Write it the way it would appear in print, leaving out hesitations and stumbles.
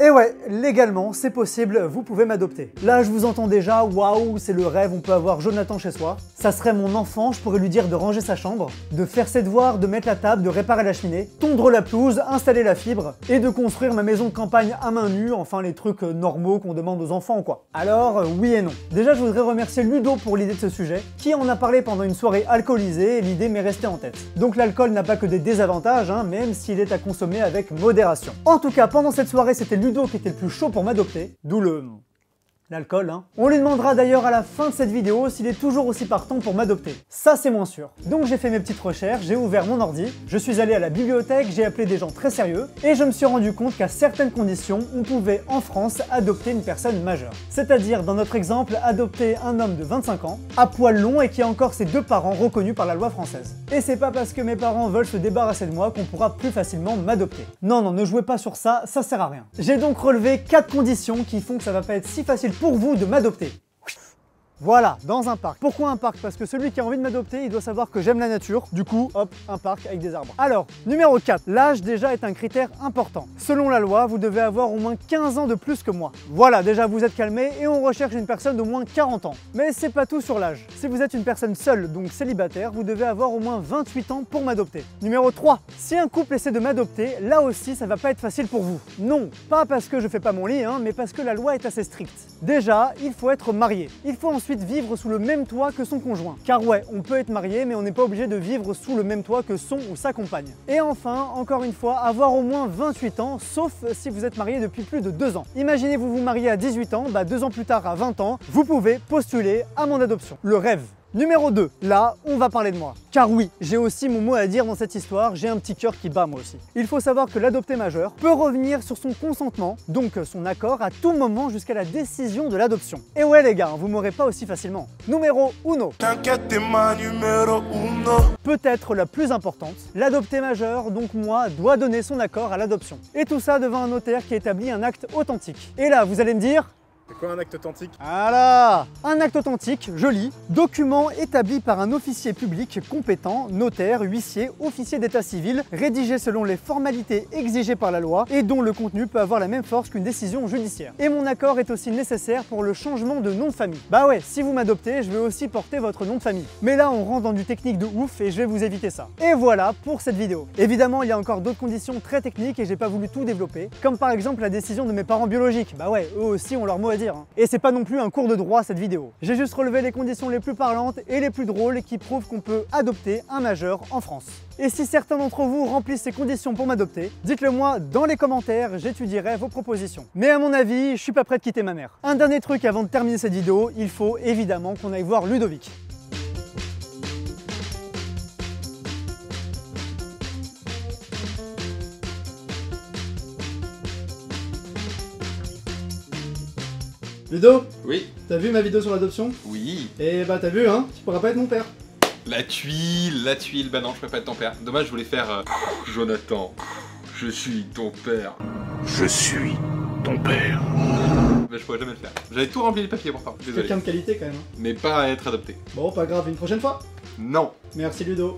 Et ouais, légalement, c'est possible, vous pouvez m'adopter. Là, je vous entends déjà, waouh, c'est le rêve, on peut avoir Jonathan chez soi. Ça serait mon enfant, je pourrais lui dire de ranger sa chambre, de faire ses devoirs, de mettre la table, de réparer la cheminée, tondre la pelouse, installer la fibre, et de construire ma maison de campagne à main nue, enfin les trucs normaux qu'on demande aux enfants, quoi. Alors, oui et non. Déjà, je voudrais remercier Ludo pour l'idée de ce sujet, qui en a parlé pendant une soirée alcoolisée, et l'idée m'est restée en tête. Donc l'alcool n'a pas que des désavantages, hein, même s'il est à consommer avec modération. En tout cas, pendant cette soirée, c'était Ludo qui était le plus chaud pour m'adopter, d'où l'alcool, hein. On lui demandera d'ailleurs à la fin de cette vidéo s'il est toujours aussi partant pour m'adopter. Ça, c'est moins sûr. Donc j'ai fait mes petites recherches, j'ai ouvert mon ordi, je suis allé à la bibliothèque, j'ai appelé des gens très sérieux, et je me suis rendu compte qu'à certaines conditions, on pouvait en France adopter une personne majeure. C'est-à-dire, dans notre exemple, adopter un homme de 25 ans, à poil long et qui a encore ses deux parents reconnus par la loi française. Et c'est pas parce que mes parents veulent se débarrasser de moi qu'on pourra plus facilement m'adopter. Non, non, ne jouez pas sur ça, ça sert à rien. J'ai donc relevé 4 conditions qui font que ça va pas être si facile pour vous de m'adopter. Voilà, dans un parc. Pourquoi un parc? Parce que celui qui a envie de m'adopter, il doit savoir que j'aime la nature. Du coup, hop, un parc avec des arbres. Alors, numéro 4, l'âge déjà est un critère important. Selon la loi, vous devez avoir au moins 15 ans de plus que moi. Voilà, déjà vous êtes calmé et on recherche une personne d'au moins 40 ans. Mais c'est pas tout sur l'âge. Si vous êtes une personne seule, donc célibataire, vous devez avoir au moins 28 ans pour m'adopter. Numéro 3, si un couple essaie de m'adopter, là aussi ça va pas être facile pour vous. Non, pas parce que je fais pas mon lit, hein, mais parce que la loi est assez stricte. Déjà, il faut être marié. Il faut ensuite vivre sous le même toit que son conjoint. Car ouais, on peut être marié, mais on n'est pas obligé de vivre sous le même toit que son ou sa compagne. Et enfin, encore une fois, avoir au moins 28 ans, sauf si vous êtes marié depuis plus de 2 ans. Imaginez vous vous mariez à 18 ans, 2 ans plus tard à 20 ans, vous pouvez postuler à mon adoption. Le rêve. Numéro 2, là, on va parler de moi. Car oui, j'ai aussi mon mot à dire dans cette histoire, j'ai un petit cœur qui bat moi aussi. Il faut savoir que l'adopté majeur peut revenir sur son consentement, donc son accord, à tout moment jusqu'à la décision de l'adoption. Et ouais les gars, vous m'aurez pas aussi facilement. Numéro 1. T'inquiète, t'es ma numéro 1. Peut-être la plus importante, l'adopté majeur, donc moi, doit donner son accord à l'adoption. Et tout ça devant un notaire qui établit un acte authentique. Et là, vous allez me dire... C'est quoi un acte authentique? Voilà! Un acte authentique, je lis, document établi par un officier public compétent, notaire, huissier, officier d'état civil, rédigé selon les formalités exigées par la loi et dont le contenu peut avoir la même force qu'une décision judiciaire. Et mon accord est aussi nécessaire pour le changement de nom de famille. Bah ouais, si vous m'adoptez, je vais aussi porter votre nom de famille. Mais là, on rentre dans du technique de ouf et je vais vous éviter ça. Et voilà pour cette vidéo. Évidemment, il y a encore d'autres conditions très techniques et j'ai pas voulu tout développer, comme par exemple la décision de mes parents biologiques. Bah ouais, eux aussi ont leur mot à dire. Et c'est pas non plus un cours de droit cette vidéo. J'ai juste relevé les conditions les plus parlantes et les plus drôles qui prouvent qu'on peut adopter un majeur en France. Et si certains d'entre vous remplissent ces conditions pour m'adopter, dites-le moi dans les commentaires, j'étudierai vos propositions. Mais à mon avis, je suis pas prêt de quitter ma mère. Un dernier truc avant de terminer cette vidéo, il faut évidemment qu'on aille voir Ludovic. Ludo, Oui. t'as vu ma vidéo sur l'adoption? Oui. Et bah t'as vu hein, tu pourras pas être mon père. La tuile, bah non, je peux pas être ton père. Dommage, je voulais faire Jonathan, je suis ton père. Je suis ton père. Bah je pourrais jamais le faire. J'avais tout rempli les papiers pourtant, désolé. Quelqu'un de qualité quand même. Hein. Mais pas à être adopté. Bon, pas grave, une prochaine fois. Non. Merci Ludo.